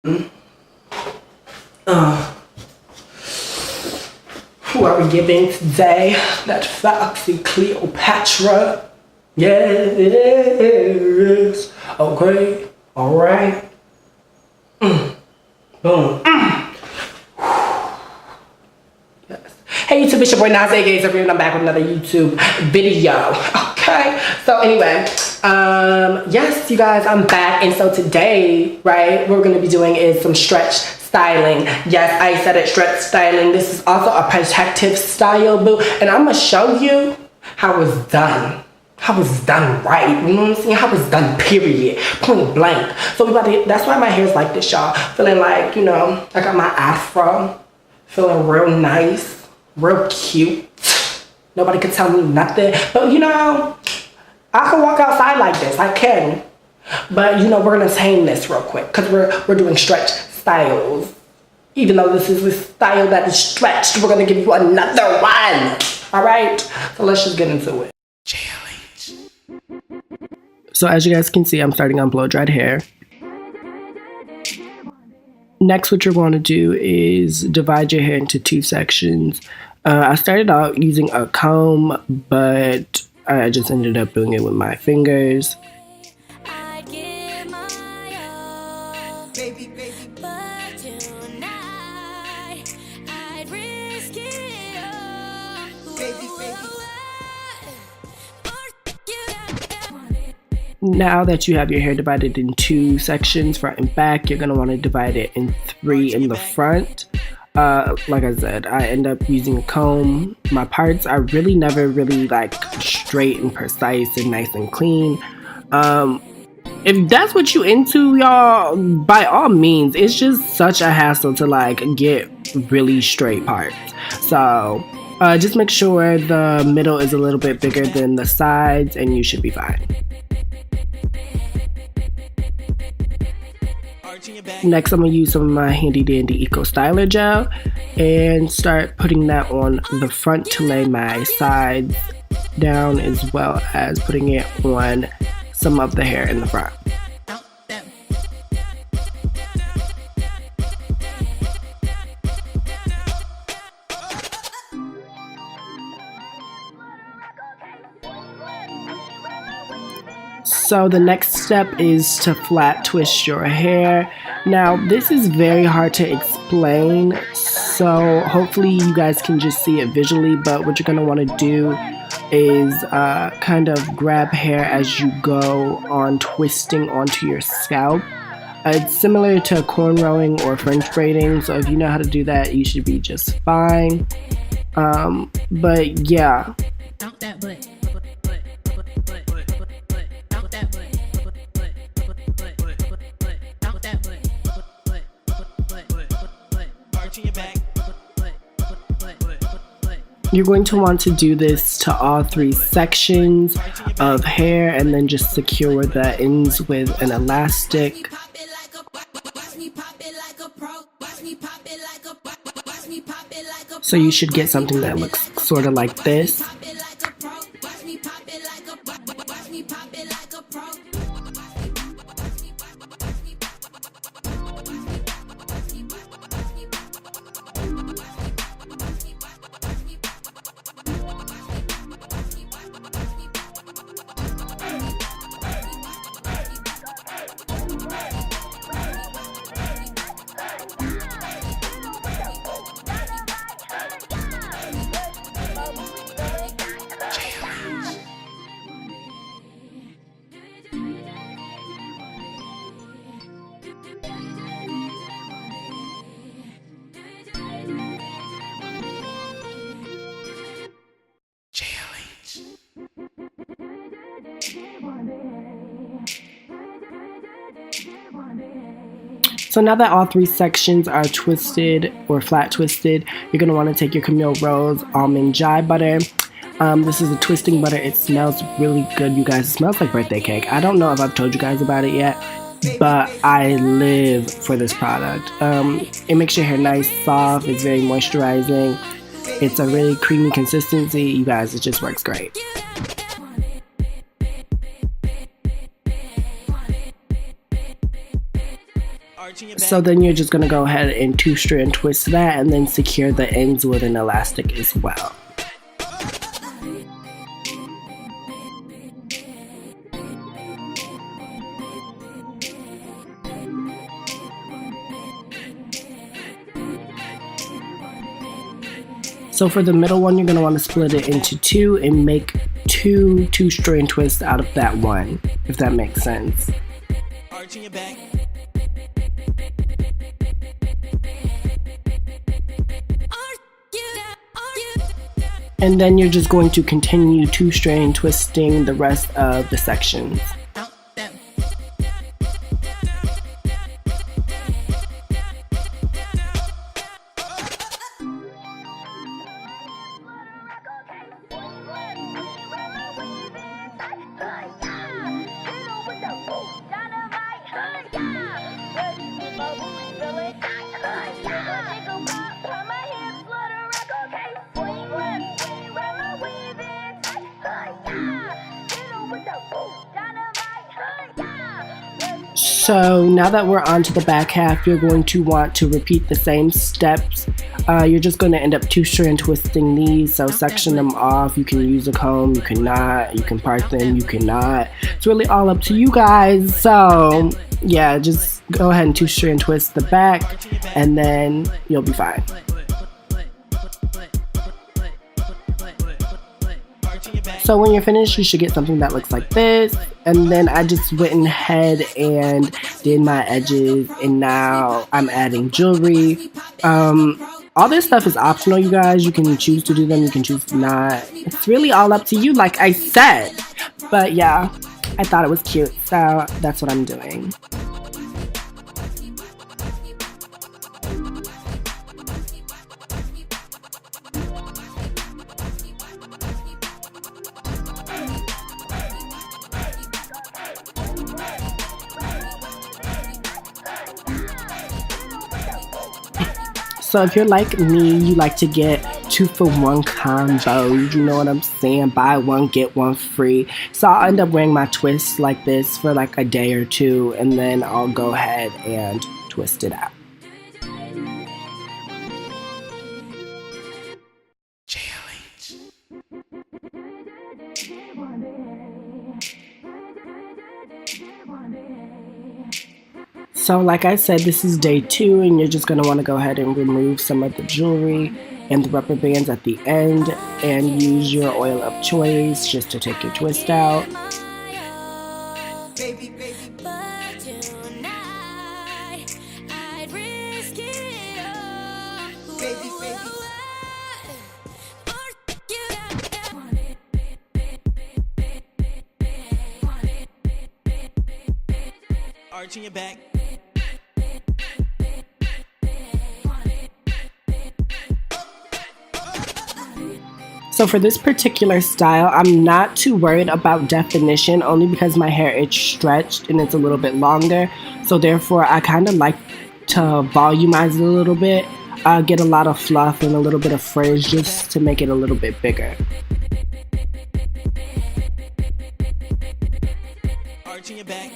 Who are we giving today? That foxy Cleopatra. Yes. Okay. Alright. Boom. Yes. Hey YouTube, it's your boy Nas Gaze everyone, and I'm back with another YouTube video. Okay. So anyway, yes, you guys, I'm back, and so today, right, what we're gonna be doing is some stretch styling. Yes, I said it, stretch styling. This is also a protective style, boo, and I'm gonna show you how it's done. How it's done right, you know what I'm saying? How it's done, period, point blank. So we about to, that's why my hair's like this, y'all. Feeling like, you know, I got my afro, feeling real nice, real cute. Nobody could tell me nothing, but you know, I can walk outside like this, I can. But you know, we're gonna tame this real quick, because we're doing stretch styles. Even though this is a style that is stretched, we're gonna give you another one. All right, so let's just get into it. So as you guys can see, I'm starting on blow dried hair. Next, what you're going to do is divide your hair into two sections. I started out using a comb, but I just ended up doing it with my fingers. Now that you have your hair divided in two sections, front and back, you're going to want to divide it in three in the front. Like I said, I end up using a comb. My parts are really never really like straight and precise and nice and clean. If that's what you into, y'all, by all means, it's just such a hassle to like get really straight parts. So just make sure the middle is a little bit bigger than the sides and you should be fine. Next, I'm going to use some of my handy dandy Ecostyler gel and start putting that on the front to lay my sides down, as well as putting it on some of the hair in the front. So the next step is to flat twist your hair. Now this is very hard to explain, so hopefully you guys can just see it visually, but what you're going to want to do is kind of grab hair as you go on twisting onto your scalp. It's similar to cornrowing or French braiding, so if you know how to do that, you should be just fine. But yeah. You're going to want to do this to all three sections of hair and then just secure the ends with an elastic. So you should get something that looks sort of like this. So now that all three sections are twisted or flat twisted, you're going to want to take your Camille Rose Almond Jai butter. This is a twisting butter. It smells really good, you guys. It smells like birthday cake. I don't know if I've told you guys about it yet, but I live for this product. It makes your hair nice, soft. It's very moisturizing. It's a really creamy consistency. You guys, it just works great. So then you're just going to go ahead and 2-strand twist that and then secure the ends with an elastic as well. So for the middle one, you're going to want to split it into 2 and make 2 2-strand twists out of that one, if that makes sense. Arching your back. And then you're just going to continue 2-strand twisting the rest of the sections. So now that we're on to the back half, you're going to want to repeat the same steps. You're just going to end up 2-strand twisting these, so section them off. You can use a comb, you cannot, you can part them, you cannot. It's really all up to you guys. So yeah, just go ahead and 2-strand twist the back and then you'll be fine. So when you're finished, you should get something that looks like this. And then I just went ahead and did my edges, and now I'm adding jewelry. All this stuff is optional, you guys. You can choose to do them, you can choose to not. It's really all up to you, like I said. But yeah, I thought it was cute, so that's what I'm doing. So if you're like me, you like to get 2-for-1 combos, you know what I'm saying? Buy one, get one free. So I'll end up wearing my twists like this for like a day or two, and then I'll go ahead and twist it out. So like I said, this is day 2, and you're just going to want to go ahead and remove some of the jewelry and the rubber bands at the end and use your oil of choice just to take your twist out. Arching your back. So for this particular style, I'm not too worried about definition, only because my hair is stretched and it's a little bit longer. So therefore, I kind of like to volumize it a little bit, get a lot of fluff and a little bit of frizz just to make it a little bit bigger. Arching your back.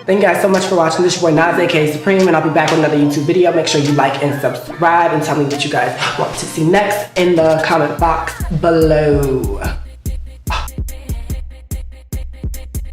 Thank you guys so much for watching. This is your boy Nas, aka Supreme, and I'll be back with another YouTube video. Make sure you like and subscribe and tell me what you guys want to see next in the comment box below.